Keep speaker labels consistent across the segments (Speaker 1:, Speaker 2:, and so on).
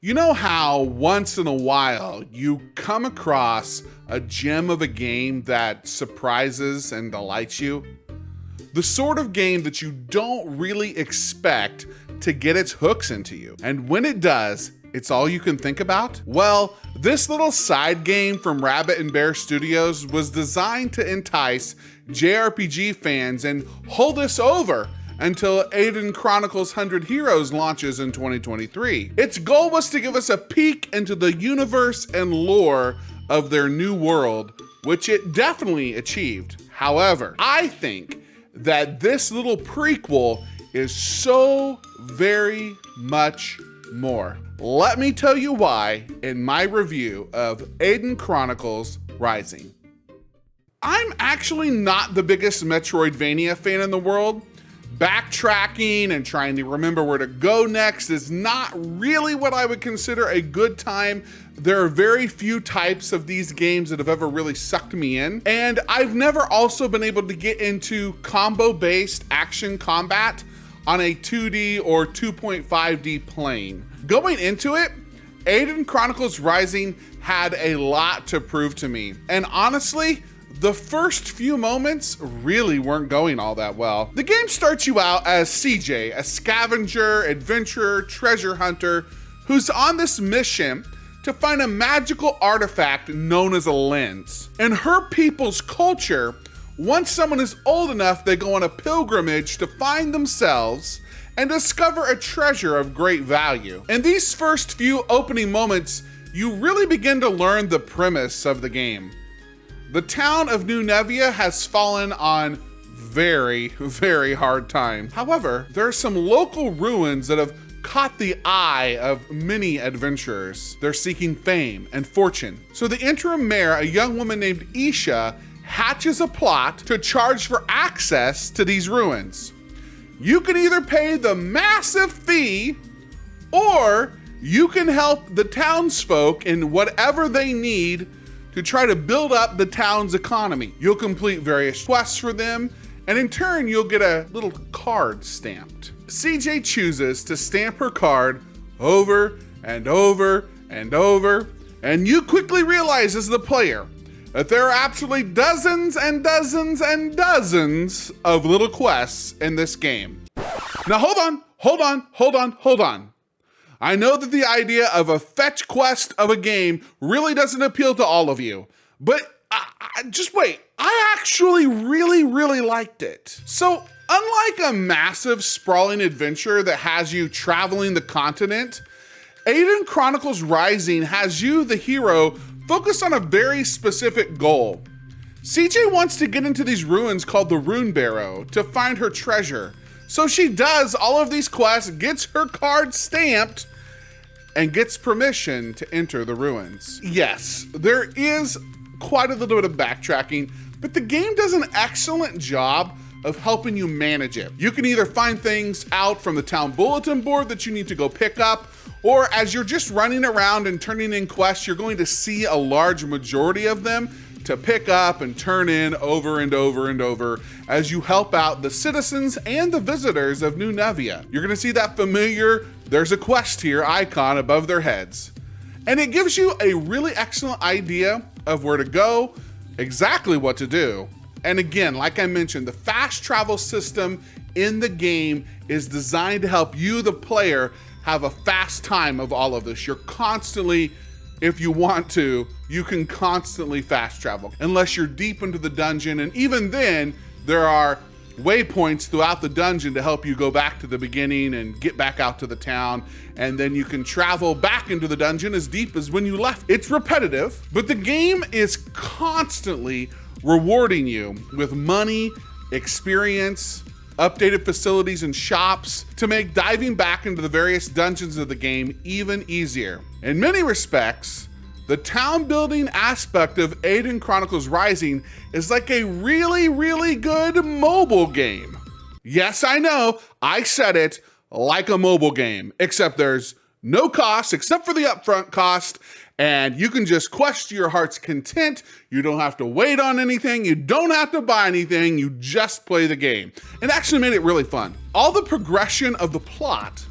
Speaker 1: You know how once in a while you come across a gem of a game that surprises and delights you? The sort of game that you don't really expect to get its hooks into you. And when it does, it's all you can think about? Well, this little side game from Rabbit and Bear Studios was designed to entice JRPG fans and hold us over until Eiyuden Chronicles 100 Heroes launches in 2023. Its goal was to give us a peek into the universe and lore of their new world, which it definitely achieved. However, I think that this little prequel is so very much more. Let me tell you why in my review of Eiyuden Chronicles Rising. I'm actually not the biggest Metroidvania fan in the world. Backtracking and trying to remember where to go next is not really what I would consider a good time. There are very few types of these games that have ever really sucked me in. And I've never also been able to get into combo-based action combat on a 2D or 2.5D plane. Going into it, Eiyuden Chronicles Rising had a lot to prove to me. And honestly, the first few moments really weren't going all that well. The game starts you out as CJ, a scavenger, adventurer, treasure hunter, who's on this mission to find a magical artifact known as a lens. In her people's culture, once someone is old enough, they go on a pilgrimage to find themselves and discover a treasure of great value. In these first few opening moments, you really begin to learn the premise of the game. The town of New Nevia has fallen on very hard times. However, there are some local ruins that have caught the eye of many adventurers. They're seeking fame and fortune. So the interim mayor, a young woman named Isha, hatches a plot to charge for access to these ruins. You can either pay the massive fee, or you can help the townsfolk in whatever they need to try to build up the town's economy. You'll complete various quests for them, and in turn, you'll get a little card stamped. CJ chooses to stamp her card over and over and over, and you quickly realize as the player that there are absolutely dozens and dozens and dozens of little quests in this game. Now hold on. I know that the idea of a fetch quest of a game really doesn't appeal to all of you, but just wait. I actually really liked it. So unlike a massive sprawling adventure that has you traveling the continent, Eiyuden Chronicles Rising has you, the hero, focus on a very specific goal. CJ wants to get into these ruins called the Rune Barrow to find her treasure. So she does all of these quests, gets her card stamped, and gets permission to enter the ruins. Yes, there is quite a little bit of backtracking, but the game does an excellent job of helping you manage it. You can either find things out from the town bulletin board that you need to go pick up, or as you're just running around and turning in quests, you're going to see a large majority of them to pick up and turn in over and over and over as you help out the citizens and the visitors of New Nevia. You're gonna see that familiar "there's a quest here" icon above their heads. And it gives you a really excellent idea of where to go, exactly what to do. And again, like I mentioned, the fast travel system in the game is designed to help you, the player, have a fast time of all of this. You're constantly, if you want to, you can constantly fast travel, unless you're deep into the dungeon. And even then, there are waypoints throughout the dungeon to help you go back to the beginning and get back out to the town. And then you can travel back into the dungeon as deep as when you left. It's repetitive, but the game is constantly rewarding you with money, experience, updated facilities and shops to make diving back into the various dungeons of the game even easier. In many respects, the town building aspect of Eiyuden Chronicles Rising is like a really good mobile game. Yes, I know, I said it, like a mobile game, except there's no cost except for the upfront cost, and you can just quest to your heart's content. You don't have to wait on anything. You don't have to buy anything. You just play the game. It actually made it really fun. All the progression of the plot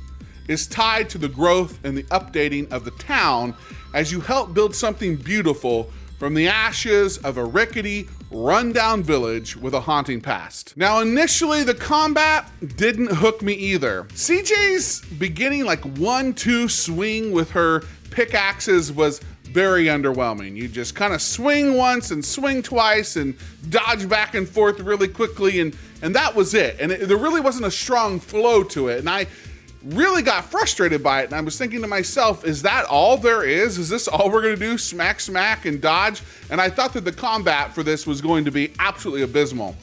Speaker 1: is tied to the growth and the updating of the town as you help build something beautiful from the ashes of a rickety, rundown village with a haunting past. Now, initially, the combat didn't hook me either. CJ's beginning like 1-2 swing with her pickaxes was very underwhelming. You just kind of swing once and swing twice and dodge back and forth really quickly, and that was it. And there really wasn't a strong flow to it. And I really got frustrated by it, and I was thinking to myself, is that all there is? Is this all we're gonna do? Smack, smack, and dodge? And I thought that the combat for this was going to be absolutely abysmal.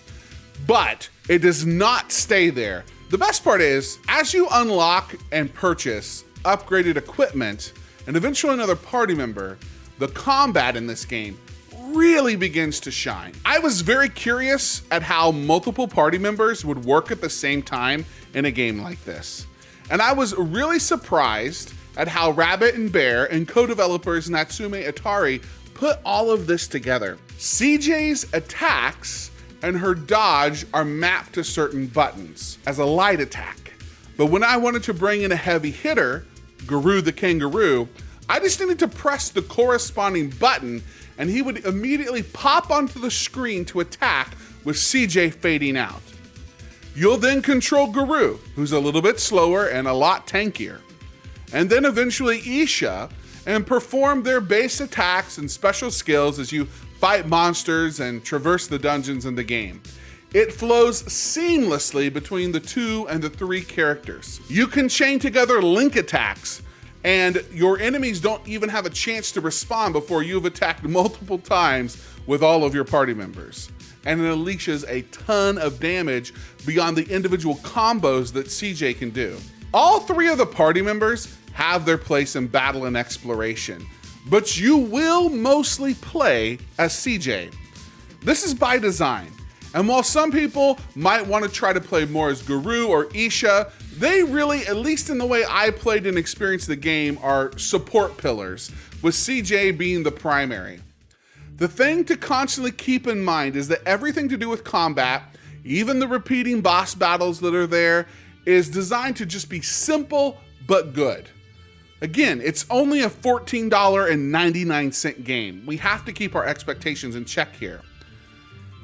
Speaker 1: But it does not stay there. The best part is, as you unlock and purchase upgraded equipment, and eventually another party member, the combat in this game really begins to shine. I was very curious at how multiple party members would work at the same time in a game like this. And I was really surprised at how Rabbit and Bear and co-developers Natsume Atari put all of this together. CJ's attacks and her dodge are mapped to certain buttons as a light attack. But when I wanted to bring in a heavy hitter, Guru the Kangaroo, I just needed to press the corresponding button and he would immediately pop onto the screen to attack with CJ fading out. You'll then control Guru, who's a little bit slower and a lot tankier, and then eventually Isha, and perform their base attacks and special skills as you fight monsters and traverse the dungeons in the game. It flows seamlessly between the 2 and the 3 characters. You can chain together link attacks, and your enemies don't even have a chance to respond before you've attacked multiple times with all of your party members. And it unleashes a ton of damage beyond the individual combos that CJ can do. All 3 of the party members have their place in battle and exploration, but you will mostly play as CJ. This is by design, and while some people might want to try to play more as Guru or Isha, they really, at least in the way I played and experienced the game, are support pillars, with CJ being the primary. The thing to constantly keep in mind is that everything to do with combat, even the repeating boss battles that are there, is designed to just be simple but good. Again, it's only a $14.99 game. We have to keep our expectations in check here.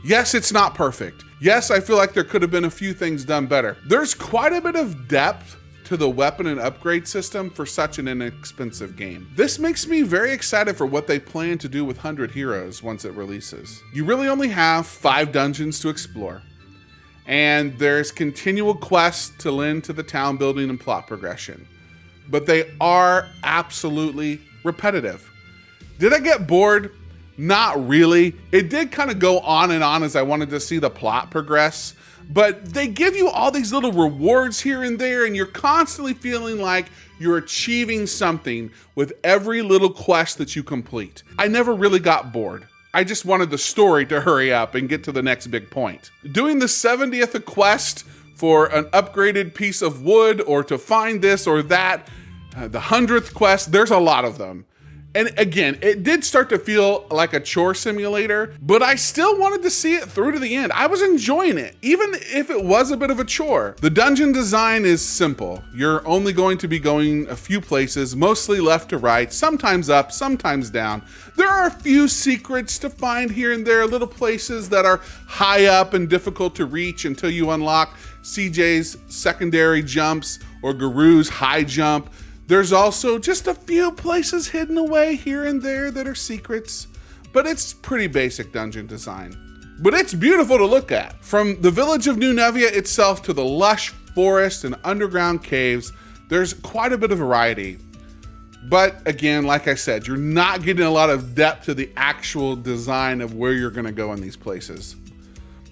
Speaker 1: Yes, it's not perfect. Yes, I feel like there could have been a few things done better. There's quite a bit of depth to the weapon and upgrade system for such an inexpensive game. This makes me very excited for what they plan to do with 100 Heroes once it releases. You really only have 5 dungeons to explore, and there's continual quests to lend to the town building and plot progression, but they are absolutely repetitive. Did I get bored? Not really. It did kind of go on and on as I wanted to see the plot progress, but they give you all these little rewards here and there, and you're constantly feeling like you're achieving something with every little quest that you complete. I never really got bored. I just wanted the story to hurry up and get to the next big point. Doing the 70th quest for an upgraded piece of wood, or to find this or that, the 100th quest, there's a lot of them. And again, it did start to feel like a chore simulator, but I still wanted to see it through to the end. I was enjoying it, even if it was a bit of a chore. The dungeon design is simple. You're only going to be going a few places, mostly left to right, sometimes up, sometimes down. There are a few secrets to find here and there, little places that are high up and difficult to reach until you unlock CJ's secondary jumps or Guru's high jump. There's also just a few places hidden away here and there that are secrets, but it's pretty basic dungeon design. But it's beautiful to look at. From the village of New Nevia itself to the lush forest and underground caves, there's quite a bit of variety. But again, like I said, you're not getting a lot of depth to the actual design of where you're gonna go in these places.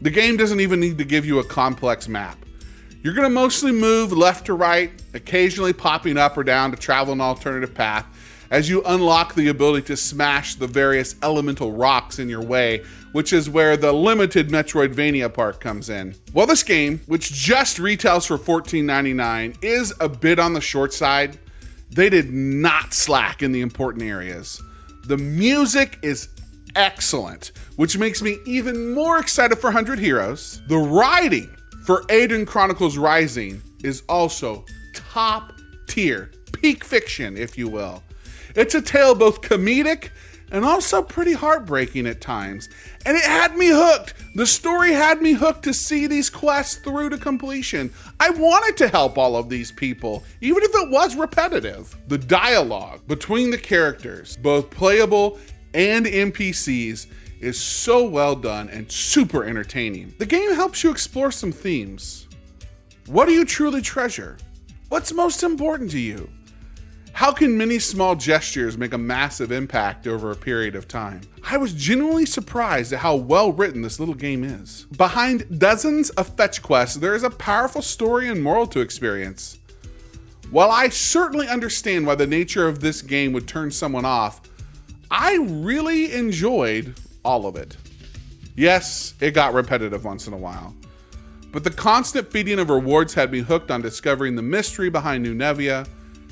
Speaker 1: The game doesn't even need to give you a complex map. You're gonna mostly move left to right, occasionally popping up or down to travel an alternative path as you unlock the ability to smash the various elemental rocks in your way, which is where the limited Metroidvania part comes in. While this game, which just retails for $14.99, is a bit on the short side, they did not slack in the important areas. The music is excellent, which makes me even more excited for 100 Heroes. The writing for Eiyuden Chronicles Rising is also top tier, peak fiction, if you will. It's a tale both comedic and also pretty heartbreaking at times. And it had me hooked. The story had me hooked to see these quests through to completion. I wanted to help all of these people, even if it was repetitive. The dialogue between the characters, both playable and NPCs, is so well done and super entertaining. The game helps you explore some themes. What do you truly treasure? What's most important to you? How can many small gestures make a massive impact over a period of time? I was genuinely surprised at how well written this little game is. Behind dozens of fetch quests, there is a powerful story and moral to experience. While I certainly understand why the nature of this game would turn someone off, I really enjoyed all of it. Yes, it got repetitive once in a while, but the constant feeding of rewards had me hooked on discovering the mystery behind New Nevia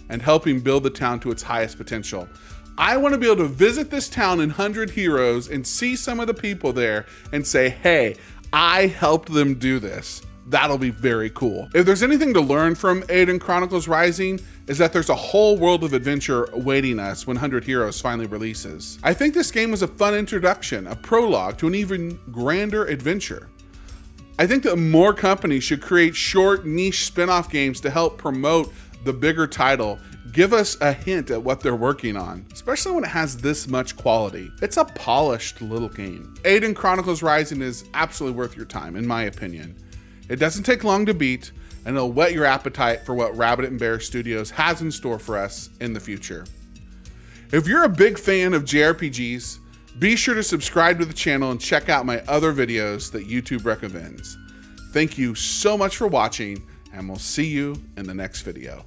Speaker 1: and helping build the town to its highest potential. I want to be able to visit this town in 100 Heroes and see some of the people there and say, hey, I helped them do this. That'll be very cool. If there's anything to learn from Eiyuden Chronicles Rising, is that there's a whole world of adventure awaiting us when 100 Heroes finally releases. I think this game was a fun introduction, a prologue to an even grander adventure. I think that more companies should create short, niche spin-off games to help promote the bigger title, give us a hint at what they're working on, especially when it has this much quality. It's a polished little game. Eiyuden Chronicles Rising is absolutely worth your time, in my opinion. It doesn't take long to beat, and it'll whet your appetite for what Rabbit & Bear Studios has in store for us in the future. If you're a big fan of JRPGs, be sure to subscribe to the channel and check out my other videos that YouTube recommends. Thank you so much for watching, and we'll see you in the next video.